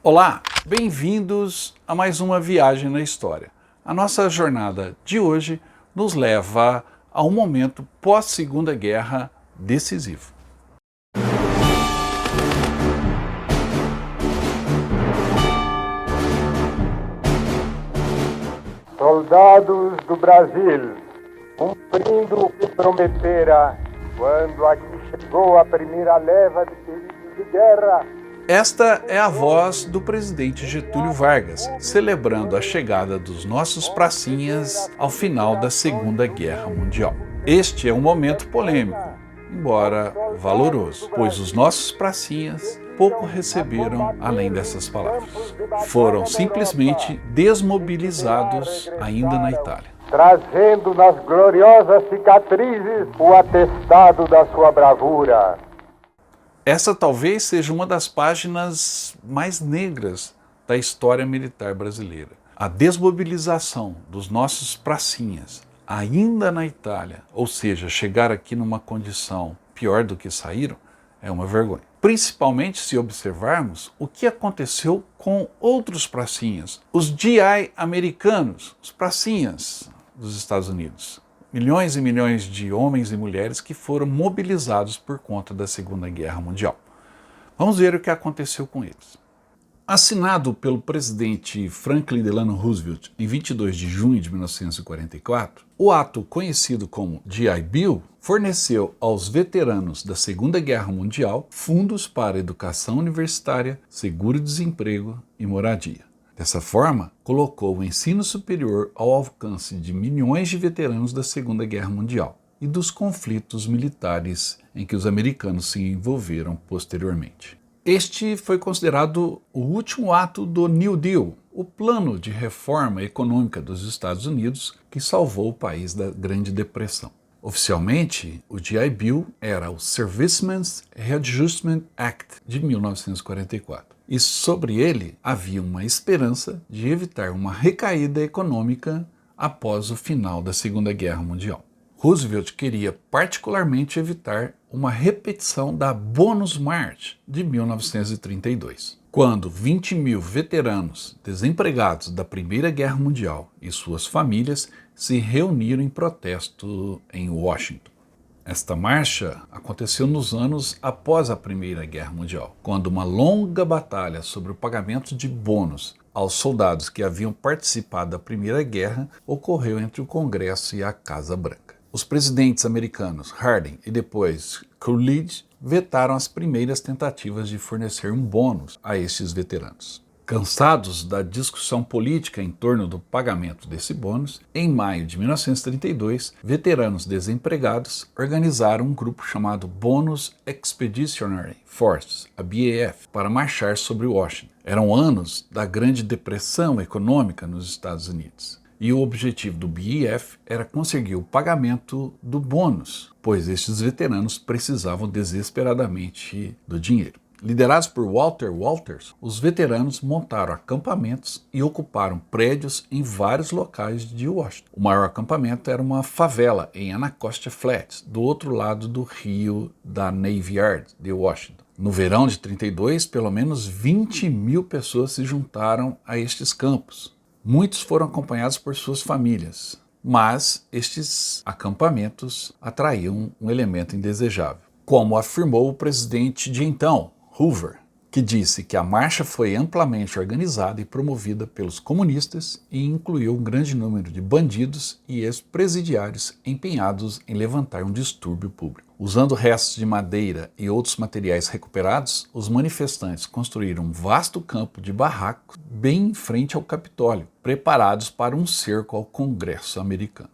Olá, bem-vindos a mais uma viagem na história. A nossa jornada de hoje nos leva a um momento pós-Segunda Guerra decisivo. Soldados do Brasil, cumprindo o que prometera quando aqui chegou a primeira leva de feridos de guerra. Esta é a voz do presidente Getúlio Vargas, celebrando a chegada dos nossos pracinhas ao final da Segunda Guerra Mundial. Este é um momento polêmico, embora valoroso, pois os nossos pracinhas pouco receberam além dessas palavras. Foram simplesmente desmobilizados ainda na Itália, Trazendo nas gloriosas cicatrizes o atestado da sua bravura. Essa talvez seja uma das páginas mais negras da história militar brasileira. A desmobilização dos nossos pracinhas, ainda na Itália, ou seja, chegar aqui numa condição pior do que saíram, é uma vergonha. Principalmente se observarmos o que aconteceu com outros pracinhas, os GI americanos, os pracinhas dos Estados Unidos. Milhões e milhões de homens e mulheres que foram mobilizados por conta da Segunda Guerra Mundial. Vamos ver o que aconteceu com eles. Assinado pelo presidente Franklin Delano Roosevelt em 22 de junho de 1944, o ato conhecido como GI Bill forneceu aos veteranos da Segunda Guerra Mundial fundos para educação universitária, seguro-desemprego e moradia. Dessa forma, colocou o ensino superior ao alcance de milhões de veteranos da Segunda Guerra Mundial e dos conflitos militares em que os americanos se envolveram posteriormente. Este foi considerado o último ato do New Deal, o plano de reforma econômica dos Estados Unidos que salvou o país da Grande Depressão. Oficialmente, o GI Bill era o Servicemen's Readjustment Act de 1944. E sobre ele havia uma esperança de evitar uma recaída econômica após o final da Segunda Guerra Mundial. Roosevelt queria particularmente evitar uma repetição da Bonus March de 1932, quando 20 mil veteranos desempregados da Primeira Guerra Mundial e suas famílias se reuniram em protesto em Washington. Esta marcha aconteceu nos anos após a Primeira Guerra Mundial, quando uma longa batalha sobre o pagamento de bônus aos soldados que haviam participado da Primeira Guerra ocorreu entre o Congresso e a Casa Branca. Os presidentes americanos Harding e depois Coolidge vetaram as primeiras tentativas de fornecer um bônus a estes veteranos. Cansados da discussão política em torno do pagamento desse bônus, em maio de 1932, veteranos desempregados organizaram um grupo chamado Bonus Expeditionary Force, a BAF, para marchar sobre Washington. Eram anos da Grande Depressão econômica nos Estados Unidos. E o objetivo do BAF era conseguir o pagamento do bônus, pois estes veteranos precisavam desesperadamente do dinheiro. Liderados por Walter Walters, os veteranos montaram acampamentos e ocuparam prédios em vários locais de Washington. O maior acampamento era uma favela em Anacostia Flats, do outro lado do rio da Navy Yard de Washington. No verão de 32, pelo menos 20 mil pessoas se juntaram a estes campos. Muitos foram acompanhados por suas famílias, mas estes acampamentos atraíam um elemento indesejável, como afirmou o presidente de então, Hoover, que disse que a marcha foi amplamente organizada e promovida pelos comunistas e incluiu um grande número de bandidos e ex-presidiários empenhados em levantar um distúrbio público. Usando restos de madeira e outros materiais recuperados, os manifestantes construíram um vasto campo de barracos bem em frente ao Capitólio, preparados para um cerco ao Congresso americano.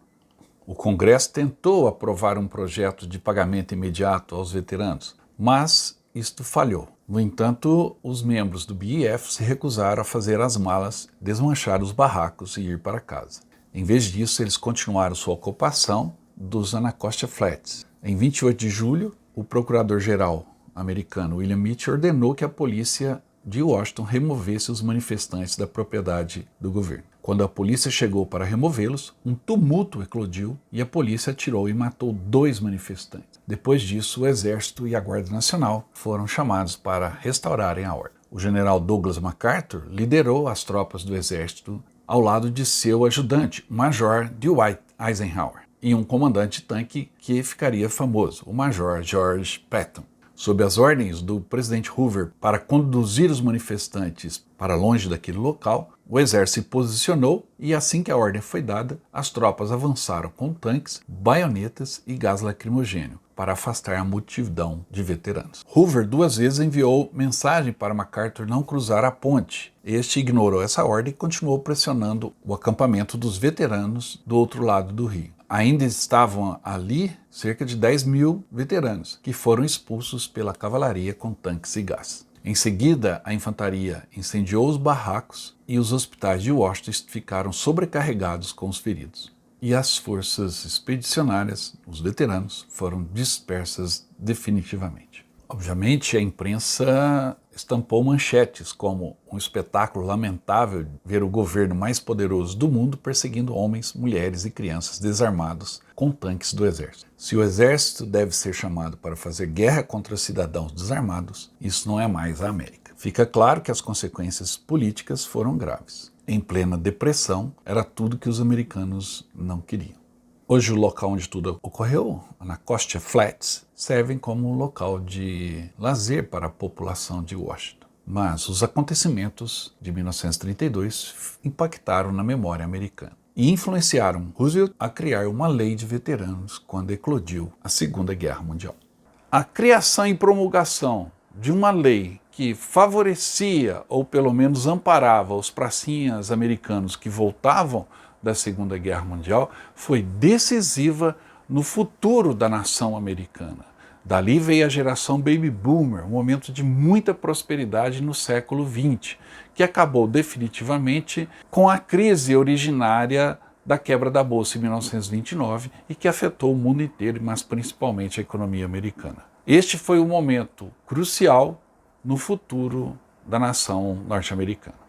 O Congresso tentou aprovar um projeto de pagamento imediato aos veteranos, mas isto falhou. No entanto, os membros do BAF se recusaram a fazer as malas, desmanchar os barracos e ir para casa. Em vez disso, eles continuaram sua ocupação dos Anacostia Flats. Em 28 de julho, o procurador-geral americano William Mitchell ordenou que a polícia de Washington removesse os manifestantes da propriedade do governo. Quando a polícia chegou para removê-los, um tumulto eclodiu e a polícia atirou e matou 2 manifestantes. Depois disso, o Exército e a Guarda Nacional foram chamados para restaurarem a ordem. O general Douglas MacArthur liderou as tropas do exército ao lado de seu ajudante, o Major Dwight Eisenhower, e um comandante de tanque que ficaria famoso, o Major George Patton. Sob as ordens do presidente Hoover para conduzir os manifestantes para longe daquele local, o exército se posicionou e assim que a ordem foi dada, as tropas avançaram com tanques, baionetas e gás lacrimogêneo para afastar a multidão de veteranos. Hoover 2 vezes enviou mensagem para MacArthur não cruzar a ponte. Este ignorou essa ordem e continuou pressionando o acampamento dos veteranos do outro lado do rio. Ainda estavam ali cerca de 10 mil veteranos, que foram expulsos pela cavalaria com tanques e gás. Em seguida, a infantaria incendiou os barracos e os hospitais de Washington ficaram sobrecarregados com os feridos. E as forças expedicionárias, os veteranos, foram dispersas definitivamente. Obviamente, a imprensa estampou manchetes como um espetáculo lamentável ver o governo mais poderoso do mundo perseguindo homens, mulheres e crianças desarmados com tanques do exército. Se o exército deve ser chamado para fazer guerra contra cidadãos desarmados, isso não é mais a América. Fica claro que as consequências políticas foram graves. Em plena depressão, era tudo que os americanos não queriam. Hoje o local onde tudo ocorreu, na Costa Flats, servem como um local de lazer para a população de Washington. Mas os acontecimentos de 1932 impactaram na memória americana e influenciaram Roosevelt a criar uma lei de veteranos quando eclodiu a Segunda Guerra Mundial. A criação e promulgação de uma lei que favorecia ou pelo menos amparava os pracinhas americanos que voltavam da Segunda Guerra Mundial foi decisiva no futuro da nação americana. Dali veio a geração Baby Boomer, um momento de muita prosperidade no século XX, que acabou definitivamente com a crise originária da quebra da Bolsa em 1929 e que afetou o mundo inteiro, mas principalmente a economia americana. Este foi um momento crucial no futuro da nação norte-americana.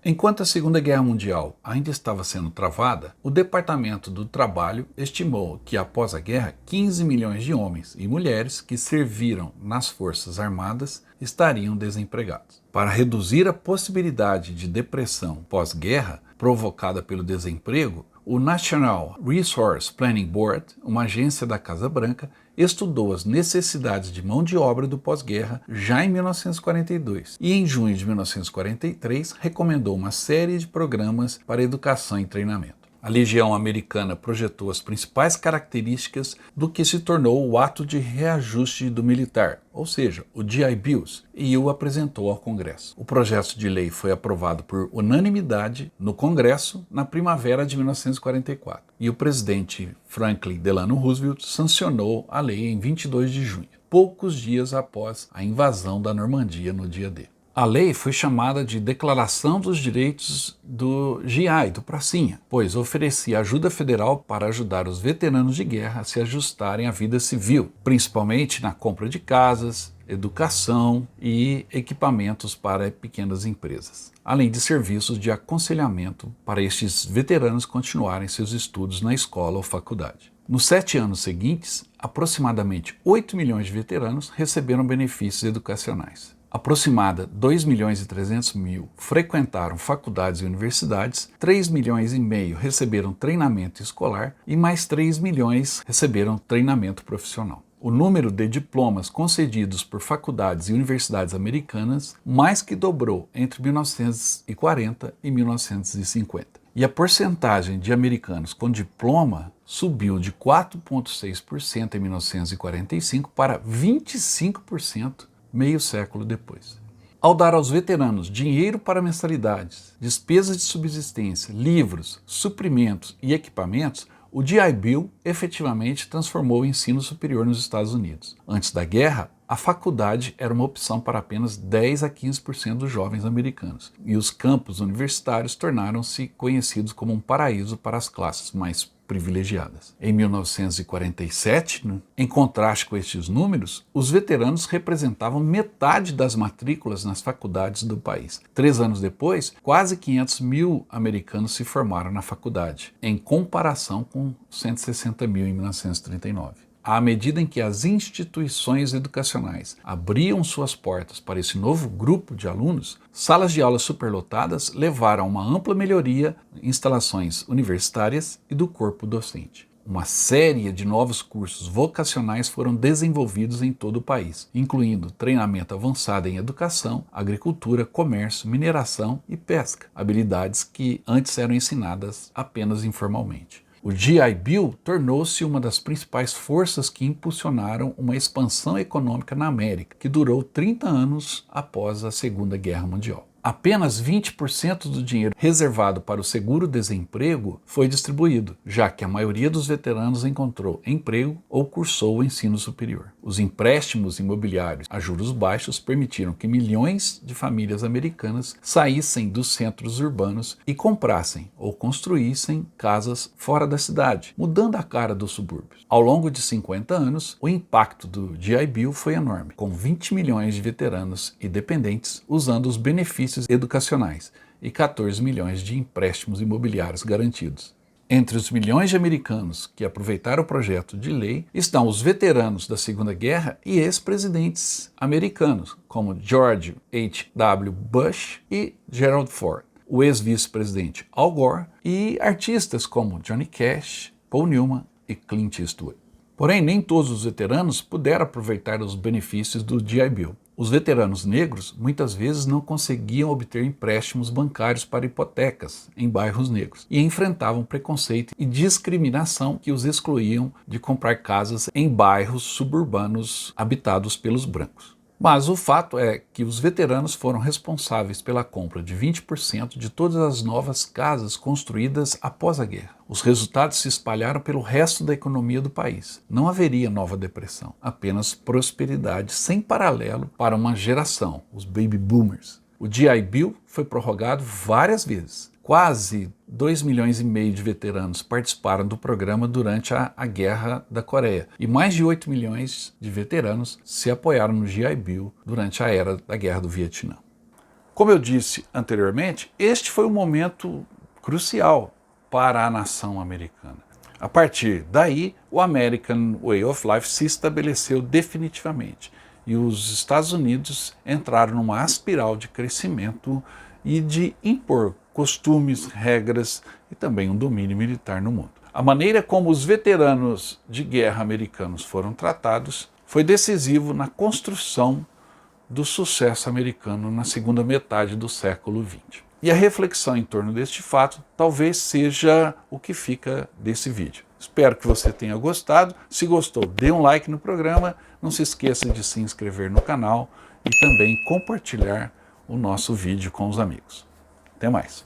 Enquanto a Segunda Guerra Mundial ainda estava sendo travada, o Departamento do Trabalho estimou que após a guerra, 15 milhões de homens e mulheres que serviram nas Forças Armadas estariam desempregados. Para reduzir a possibilidade de depressão pós-guerra provocada pelo desemprego, o National Resource Planning Board, uma agência da Casa Branca, estudou as necessidades de mão de obra do pós-guerra já em 1942 e em junho de 1943 recomendou uma série de programas para educação e treinamento. A Legião Americana projetou as principais características do que se tornou o Ato de Reajuste do Militar, ou seja, o GI Bills, e o apresentou ao Congresso. O projeto de lei foi aprovado por unanimidade no Congresso na primavera de 1944 e o presidente Franklin Delano Roosevelt sancionou a lei em 22 de junho, poucos dias após a invasão da Normandia no dia D. A lei foi chamada de Declaração dos Direitos do GI, do Pracinha, pois oferecia ajuda federal para ajudar os veteranos de guerra a se ajustarem à vida civil, principalmente na compra de casas, educação e equipamentos para pequenas empresas, além de serviços de aconselhamento para estes veteranos continuarem seus estudos na escola ou faculdade. Nos 7 anos seguintes, aproximadamente 8 milhões de veteranos receberam benefícios educacionais. Aproximada 2 milhões e 300 mil frequentaram faculdades e universidades, 3 milhões e meio receberam treinamento escolar e mais 3 milhões receberam treinamento profissional. O número de diplomas concedidos por faculdades e universidades americanas mais que dobrou entre 1940 e 1950. E a porcentagem de americanos com diploma subiu de 4,6% em 1945 para 25% meio século depois. Ao dar aos veteranos dinheiro para mensalidades, despesas de subsistência, livros, suprimentos e equipamentos, o GI Bill efetivamente transformou o ensino superior nos Estados Unidos. Antes da guerra, a faculdade era uma opção para apenas 10 a 15% dos jovens americanos, e os campos universitários tornaram-se conhecidos como um paraíso para as classes mais privilegiadas. Em 1947, em contraste com estes números, os veteranos representavam metade das matrículas nas faculdades do país. 3 anos depois, quase 500 mil americanos se formaram na faculdade, em comparação com 160 mil em 1939. À medida em que as instituições educacionais abriam suas portas para esse novo grupo de alunos, salas de aulas superlotadas levaram a uma ampla melhoria em instalações universitárias e do corpo docente. Uma série de novos cursos vocacionais foram desenvolvidos em todo o país, incluindo treinamento avançado em educação, agricultura, comércio, mineração e pesca, habilidades que antes eram ensinadas apenas informalmente. O GI Bill tornou-se uma das principais forças que impulsionaram uma expansão econômica na América, que durou 30 anos após a Segunda Guerra Mundial. Apenas 20% do dinheiro reservado para o seguro-desemprego foi distribuído, já que a maioria dos veteranos encontrou emprego ou cursou o ensino superior. Os empréstimos imobiliários a juros baixos permitiram que milhões de famílias americanas saíssem dos centros urbanos e comprassem ou construíssem casas fora da cidade, mudando a cara dos subúrbios. Ao longo de 50 anos, o impacto do GI Bill foi enorme, com 20 milhões de veteranos e dependentes usando os benefícios educacionais e 14 milhões de empréstimos imobiliários garantidos. Entre os milhões de americanos que aproveitaram o projeto de lei estão os veteranos da Segunda Guerra e ex-presidentes americanos, como George H.W. Bush e Gerald Ford, o ex-vice-presidente Al Gore e artistas como Johnny Cash, Paul Newman e Clint Eastwood. Porém, nem todos os veteranos puderam aproveitar os benefícios do GI Bill. Os veteranos negros muitas vezes não conseguiam obter empréstimos bancários para hipotecas em bairros negros e enfrentavam preconceito e discriminação que os excluíam de comprar casas em bairros suburbanos habitados pelos brancos. Mas o fato é que os veteranos foram responsáveis pela compra de 20% de todas as novas casas construídas após a guerra. Os resultados se espalharam pelo resto da economia do país. Não haveria nova depressão, apenas prosperidade sem paralelo para uma geração, os baby boomers. O GI Bill foi prorrogado várias vezes. Quase 2,5 milhões de veteranos participaram do programa durante a Guerra da Coreia e mais de 8 milhões de veteranos se apoiaram no GI Bill durante a era da Guerra do Vietnã. Como eu disse anteriormente, este foi um momento crucial para a nação americana. A partir daí, o American Way of Life se estabeleceu definitivamente e os Estados Unidos entraram numa espiral de crescimento e de impor costumes, regras e também um domínio militar no mundo. A maneira como os veteranos de guerra americanos foram tratados foi decisivo na construção do sucesso americano na segunda metade do século XX. E a reflexão em torno deste fato talvez seja o que fica desse vídeo. Espero que você tenha gostado. Se gostou, dê um like no programa, não se esqueça de se inscrever no canal e também compartilhar o nosso vídeo com os amigos. Até mais!